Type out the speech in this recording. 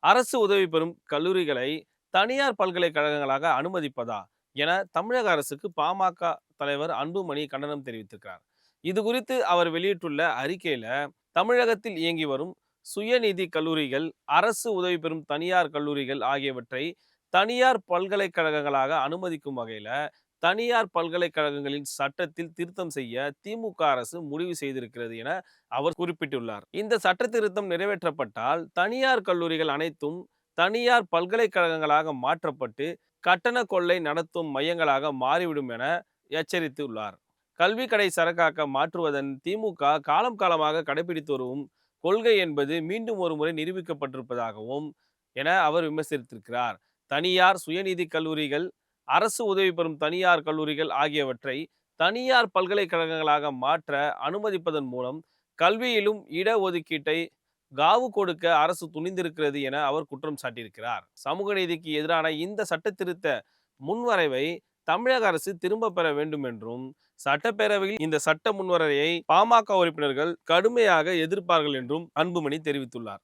அரசு உதவி பெறும் கல்லூரிகளை தனியார் பல்கலைக்கழகங்களாக அனுமதிப்பதா என தமிழக அரசுக்கு பாமக தலைவர் அன்புமணி கண்டனம் தெரிவித்திருக்கிறார். இது குறித்து அவர் வெளியிட்டுள்ள அறிக்கையில, தமிழகத்தில் இயங்கி வரும் சுயநிதி கல்லூரிகள், அரசு உதவி பெறும் தனியார் கல்லூரிகள் ஆகியவற்றை தனியார் பல்கலைக்கழகங்களாக அனுமதிக்கும் வகையில தனியார் பல்கலைக்கழகங்களின் சட்டத்தில் திருத்தம் செய்ய திமுக அரசு முடிவு செய்திருக்கிறது என அவர் குறிப்பிட்டுள்ளார். இந்த சட்ட திருத்தம் நிறைவேற்றப்பட்டால் தனியார் கல்லூரிகள் அனைத்தும் தனியார் பல்கலைக்கழகங்களாக மாற்றப்பட்டு கட்டண கொள்ளை நடத்தும் மையங்களாக மாறிவிடும் என எச்சரித்துள்ளார். கல்வி கடை சரக்காக்க மாற்றுவதன் திமுக காலம் காலமாக கடைபிடித்து வரும் கொள்கை என்பது மீண்டும் ஒரு முறை நிரூபிக்கப்பட்டிருப்பதாகவும் என அவர் விமர்சித்திருக்கிறார். தனியார் சுயநிதி கல்லூரிகள், அரசு உதவி பெறும் தனியார் கல்லூரிகள் ஆகியவற்றை தனியார் பல்கலைக்கழகங்களாக மாற்ற அனுமதிப்பதன் மூலம் கல்வியிலும் இடஒதுக்கீட்டை காவு கொடுக்க அரசு துணிந்திருக்கிறது என அவர் குற்றம் சாட்டியிருக்கிறார். சமூக நீதிக்கு எதிரான இந்த சட்டத்திருத்த முன்வரைவை தமிழக அரசு திரும்ப பெற வேண்டும் என்றும், சட்டப்பேரவையில் இந்த சட்ட முன்வரைவை பாமக உறுப்பினர்கள் கடுமையாக எதிர்ப்பார்கள் என்றும் அன்புமணி தெரிவித்துள்ளார்.